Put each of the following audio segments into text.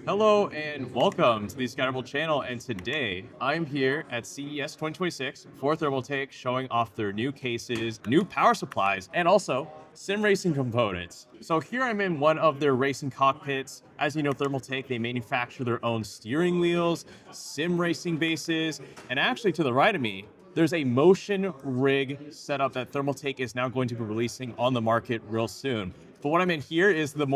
Hello and welcome to the Scatterable channel, and today I'm here at CES 2026 for Thermaltake, showing off their new cases, new power supplies, and also sim racing components. So here I'm in one of their racing cockpits. As you know, Thermaltake, they manufacture their own steering wheels, sim racing bases, and actually to the right of me, there's a motion rig setup that Thermaltake is now going to be releasing on the market real soon. But what I'm in here is the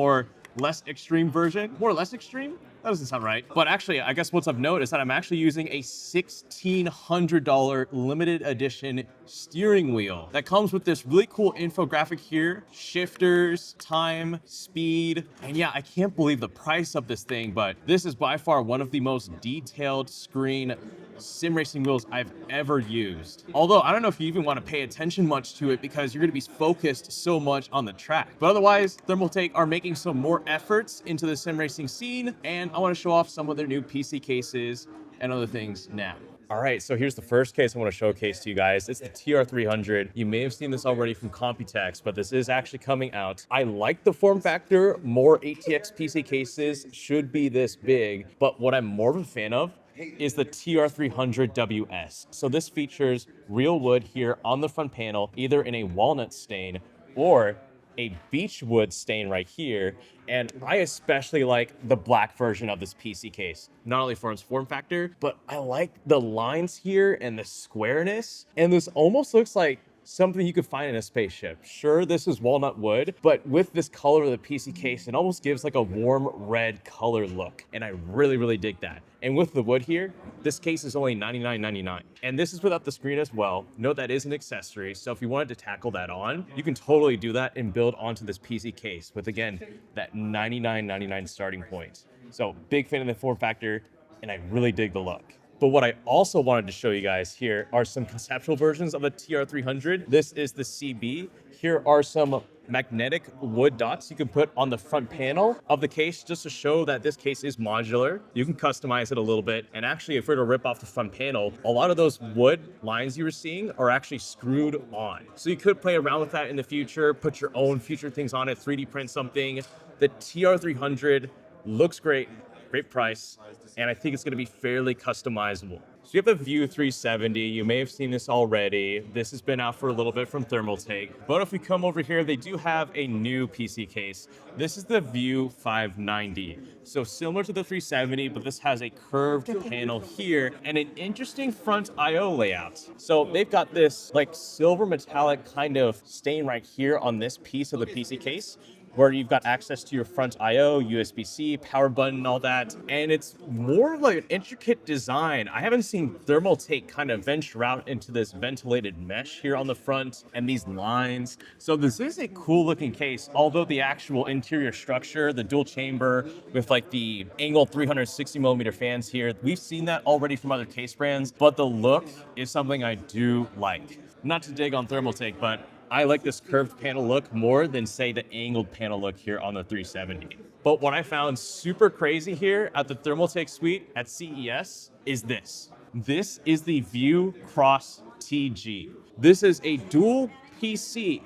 less extreme version. More or less extreme? That doesn't sound right. But actually, I guess what's of note is that I'm actually using a $1,600 limited edition steering wheel that comes with this really cool infographic here, shifters, time, speed, and yeah, I can't believe the price of this thing, but this is by far one of the most detailed screen sim racing wheels I've ever used. Although I don't know if you even want to pay attention much to it because you're going to be focused so much on the track. But otherwise, Thermaltake are making some more efforts into the sim racing scene, and I want to show off some of their new PC cases and other things now. All right, so here's the first case I want to showcase to you guys. It's the TR300. You may have seen this already from Computex, but this is actually coming out. I like the form factor. More ATX PC cases should be this big, but what I'm more of a fan of is the TR300WS. So this features real wood here on the front panel, either in a walnut stain or a beechwood stain right here. And I especially like the black version of this PC case, not only for its form factor, but I like the lines here and the squareness. And this almost looks like something you could find in a spaceship. Sure, this is walnut wood, but with this color of the PC case, it almost gives like a warm red color look. And I really, really dig that. And with the wood here, this case is only $99.99. And this is without the screen as well. Note that is an accessory. So if you wanted to tackle that on, you can totally do that and build onto this PC case with, again, that $99.99 starting point. So big fan of the form factor, and I really dig the look. But what I also wanted to show you guys here are some conceptual versions of the TR300. This is the CB. Here are some magnetic wood dots you can put on the front panel of the case just to show that this case is modular. You can customize it a little bit. And actually, if we were to rip off the front panel, a lot of those wood lines you were seeing are actually screwed on. So you could play around with that in the future, put your own future things on it, 3D print something. The TR300 looks great. Great price, and I think it's going to be fairly customizable. So you have the View 370. You may have seen this already. This has been out for a little bit from Thermaltake. But if we come over here, they do have a new PC case. This is the View 590. So similar to the 370, but this has a curved panel here and an interesting front I/O layout. So they've got this like silver metallic kind of stain right here on this piece of the PC case, where you've got access to your front I/O, USB-C, power button, and all that. And it's more like an intricate design. I haven't seen Thermaltake kind of venture out into this ventilated mesh here on the front and these lines. So this is a cool looking case, although the actual interior structure, the dual chamber with like the angled 360 millimeter fans here, we've seen that already from other case brands, but the look is something I do like. Not to dig on Thermaltake, but I like this curved panel look more than, say, the angled panel look here on the 370. But what I found super crazy here at the Thermaltake suite at CES is this. This is the View Cross TG. This is a dual PC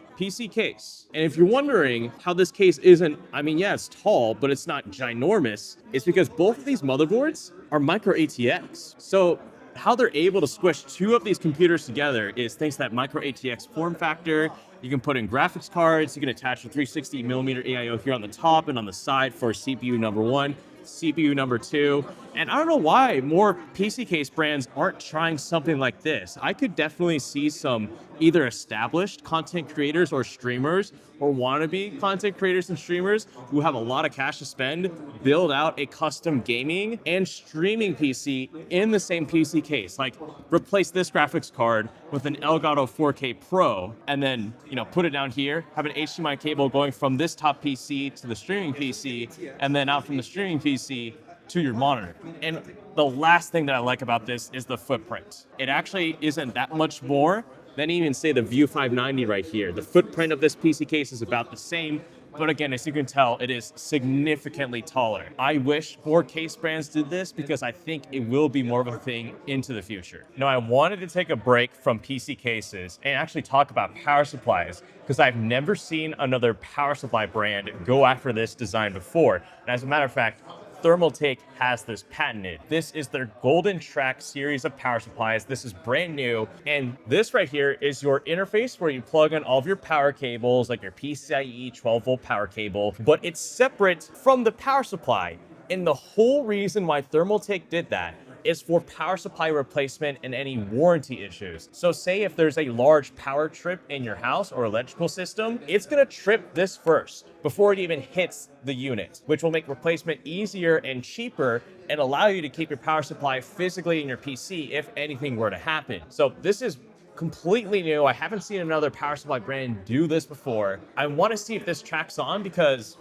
case. And if you're wondering how this case isn't, I mean, yeah, it's tall, but it's not ginormous, it's because both of these motherboards are micro ATX. So how they're able to squish two of these computers together is thanks to that micro ATX form factor. You can put in graphics cards, you can attach a 360 millimeter AIO here on the top and on the side for CPU number one, CPU number two. And I don't know why more PC case brands aren't trying something like this. I could definitely see some either established content creators or streamers or wannabe content creators and streamers who have a lot of cash to spend build out a custom gaming and streaming PC in the same PC case. Like replace this graphics card with an Elgato 4K Pro and then, put it down here, have an HDMI cable going from this top PC to the streaming PC and then out from the streaming PC to your monitor. And the last thing that I like about this is the footprint. It actually isn't that much more than even say the View 590 right here. The footprint of this PC case is about the same, but again, as you can tell, it is significantly taller. I wish more case brands did this because I think it will be more of a thing into the future. Now, I wanted to take a break from PC cases and actually talk about power supplies because I've never seen another power supply brand go after this design before. And as a matter of fact, Thermaltake has this patented. This is their Golden Track series of power supplies. This is brand new. And this right here is your interface where you plug in all of your power cables, like your PCIe 12-volt power cable, but it's separate from the power supply. And the whole reason why Thermaltake did that is for power supply replacement and any warranty issues. So say if there's a large power trip in your house or electrical system, it's gonna trip this first before it even hits the unit, which will make replacement easier and cheaper and allow you to keep your power supply physically in your PC if anything were to happen. So this is completely new. I haven't seen another power supply brand do this before. I wanna see if this tracks on because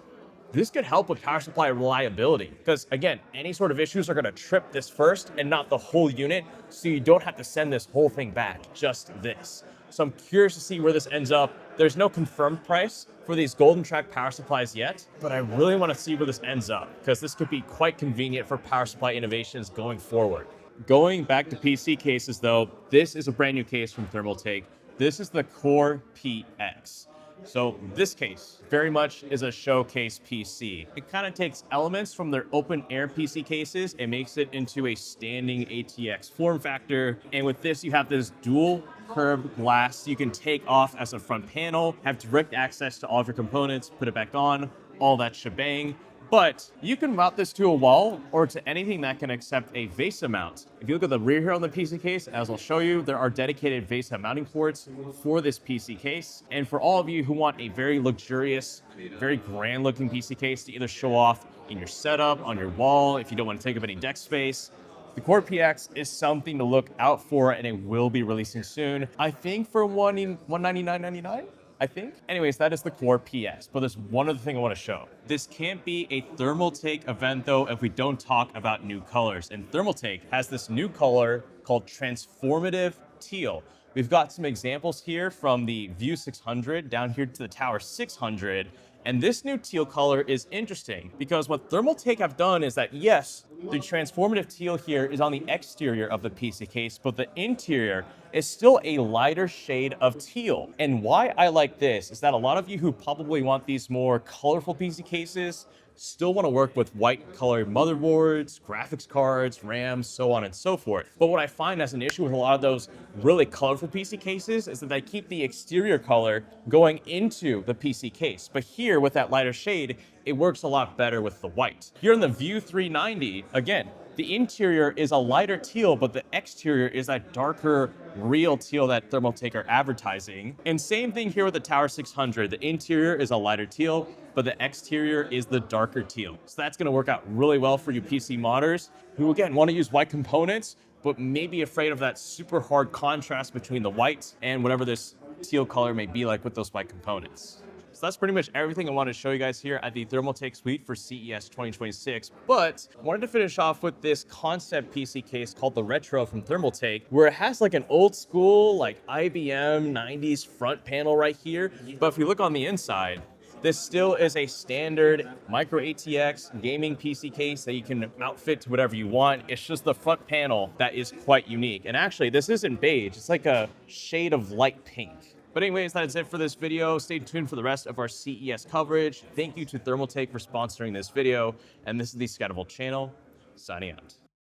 this could help with power supply reliability because, again, any sort of issues are going to trip this first and not the whole unit, so you don't have to send this whole thing back, just this. So I'm curious to see where this ends up. There's no confirmed price for these Golden Track power supplies yet, but I really want to see where this ends up because this could be quite convenient for power supply innovations going forward. Going back to PC cases, though, this is a brand new case from Thermaltake. This is the Core PX. So this case very much is a showcase PC. It kind of takes elements from their open air PC cases and makes it into a standing ATX form factor. And with this, you have this dual curved glass you can take off as a front panel, have direct access to all of your components, put it back on, all that shebang. But you can mount this to a wall or to anything that can accept a VESA mount. If you look at the rear here on the PC case, as I'll show you, there are dedicated VESA mounting ports for this PC case. And for all of you who want a very luxurious, very grand looking PC case to either show off in your setup, on your wall, if you don't want to take up any deck space, the Core PX is something to look out for, and it will be releasing soon. I think for $199.99. I think. Anyways, that is the Core PX, but there's one other thing I want to show. This can't be a Thermaltake event though if we don't talk about new colors. And Thermaltake has this new color called Transformative Teal. We've got some examples here from the View 600 down here to the Tower 600. And this new teal color is interesting because what Thermaltake have done is that, yes, the transformative teal here is on the exterior of the PC case, but the interior is still a lighter shade of teal. And why I like this is that a lot of you who probably want these more colorful PC cases still want to work with white colored motherboards, graphics cards, RAMs, so on and so forth. But what I find as an issue with a lot of those really colorful PC cases is that they keep the exterior color going into the PC case. But here with that lighter shade, it works a lot better with the white. Here in the View 390, again, the interior is a lighter teal, but the exterior is that darker, real teal that Thermaltake are advertising. And same thing here with the Tower 600. The interior is a lighter teal, but the exterior is the darker teal. So that's gonna work out really well for you PC modders who, again, wanna use white components, but may be afraid of that super hard contrast between the white and whatever this teal color may be like with those white components. So that's pretty much everything I wanted to show you guys here at the Thermaltake suite for CES 2026. But I wanted to finish off with this concept PC case called the Retro from Thermaltake, where it has like an old school, like IBM 90s front panel right here. But if you look on the inside, this still is a standard micro ATX gaming PC case that you can outfit to whatever you want. It's just the front panel that is quite unique. And actually, this isn't beige. It's like a shade of light pink. But anyways, that is it for this video. Stay tuned for the rest of our CES coverage. Thank you to Thermaltake for sponsoring this video. And this is the Scatterable channel, signing out.